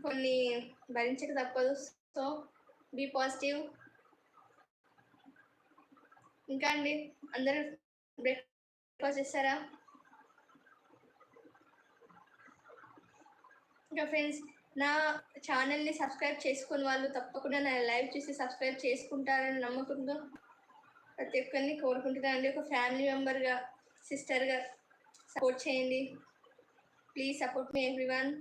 కొన్ని భరించక తప్పదు. So be positive. ఇంకా అండి అందరూ బ్రేక్ఫాస్ట్ చేస్తారా? ఇంకా ఫ్రెండ్స్, నా ఛానల్ని సబ్స్క్రైబ్ చేసుకుని వాళ్ళు తప్పకుండా నా లైవ్ చూసి సబ్స్క్రైబ్ చేసుకుంటారని నమ్మకంతో ప్రతి ఒక్కరిని కోరుకుంటున్నానండి. ఒక ఫ్యామిలీ మెంబర్గా, సిస్టర్గా సపోర్ట్ చేయండి. Please support me everyone.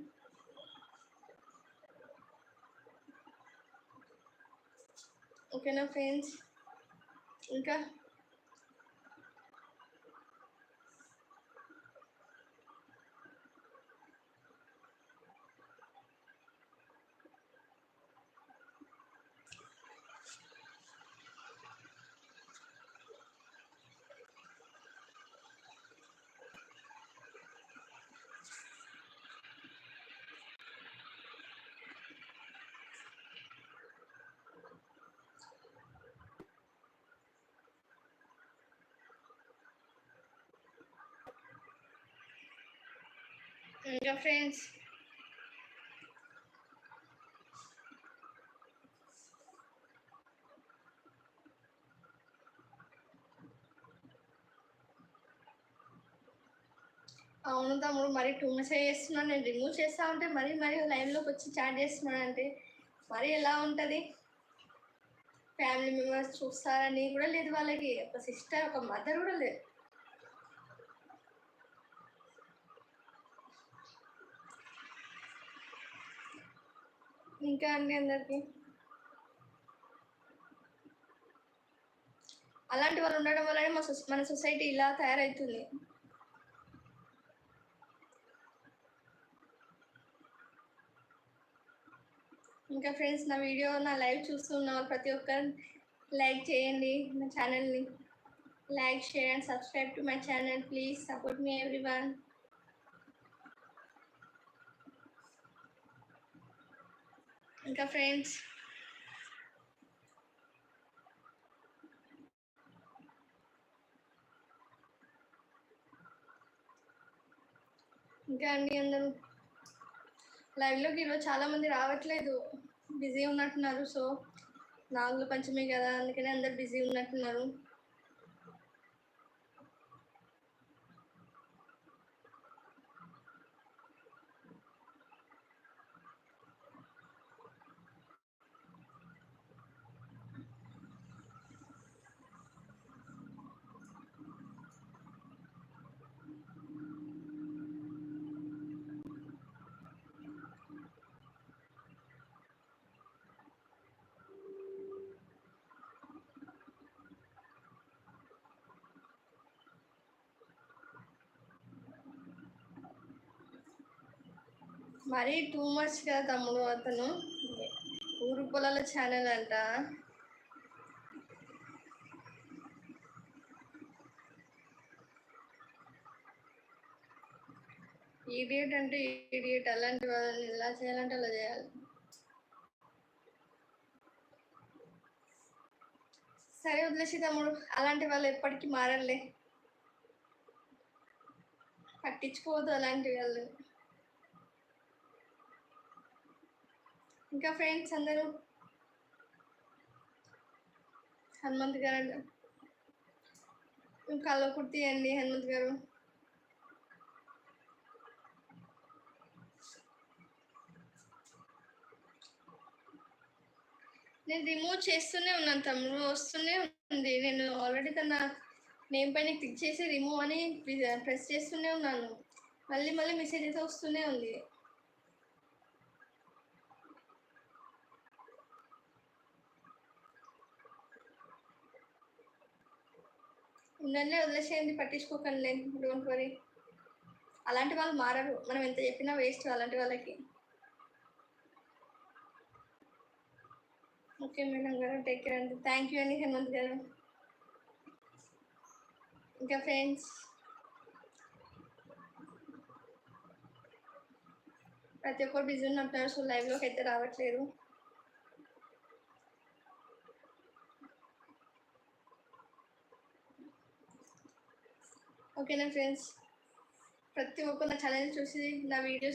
ఓకేనా ఫ్రెండ్స్? ఇంకా ఫ్రెండ్స్, అవును తమ్ముడు, మరి టూ మచ్ చేస్తున్నాను. నేను రిమూవ్ చేస్తా ఉంటే మరీ లైవ్లోకి వచ్చి చాట్ చేస్తున్నాను అంటే మరి ఎలా ఉంటుంది? ఫ్యామిలీ మెంబర్స్ చూస్తారని కూడా లేదు వాళ్ళకి. ఒక సిస్టర్, ఒక మదర్ కూడా లేదు. ఇంకా అండి అందరికి అలాంటి వాళ్ళు ఉండడం వల్లనే మన సొసైటీ ఇలా తయారవుతుంది. ఇంకా ఫ్రెండ్స్, నా వీడియో, నా లైవ్ చూస్తున్న ప్రతి ఒక్కరు లైక్ చేయండి నా ఛానల్ని. Like, share and subscribe to my channel. Please support me everyone. ఇంకా ఫ్రెండ్స్, ఇంకా అండి అందరూ లైవ్లోకి ఈరోజు చాలామంది రావట్లేదు, బిజీ ఉన్నట్టున్నారు. సో నాగుల పంచమి కదా, అందుకని అందరు బిజీ ఉన్నట్టున్నారు. మరీ టూ మచ్ కదా తమ్ముడు. అతను ఊరు పొలాల ఛానల్ అంట. ఈడియట్ అంటే ఈడియట్. అలాంటి వాళ్ళని ఎలా చేయాలంటే అలా చేయాలి. సరే వదిలేసి తమ్ముడు, అలాంటి వాళ్ళు ఎప్పటికీ మారలే. పట్టించుకోవద్దు అలాంటి వాళ్ళు. ఇంకా ఫ్రెండ్స్ అందరూ, హనుమంత్ గారు కళ్ళ కుర్తి అండి. హనుమంత్ గారు నేను రిమూవ్ చేస్తూనే ఉన్నాను తమ్ముడు, వస్తూనే ఉంది. నేను ఆల్రెడీ తన నేమ్ పైన క్లిక్ చేసి రిమూవ్ అని ప్రెస్ చేస్తూనే ఉన్నాను. మళ్ళీ మెసేజ్ అయితే వస్తూనే ఉంది. ఉండండి, వదిలేసేయండి, పట్టించుకోకండి. Don't worry. అలాంటి వాళ్ళు మారరు, మనం ఎంత చెప్పినా వేస్ట్ అలాంటి వాళ్ళకి. ఓకే మేడం గారు, టేక్ కేర్ అండి. థ్యాంక్ యూ అండి హేమంత్ గారు. ఇంకా ఫ్రెండ్స్, ప్రతి ఒక్కరు బిజీ ఉన్నట్టున్నారు. సో లైవ్లోకి అయితే రావట్లేదు. ఓకేనా ఫ్రెండ్స్, ప్రతి ఒక్కరు నా ఛానల్ చూసి నా వీడియోస్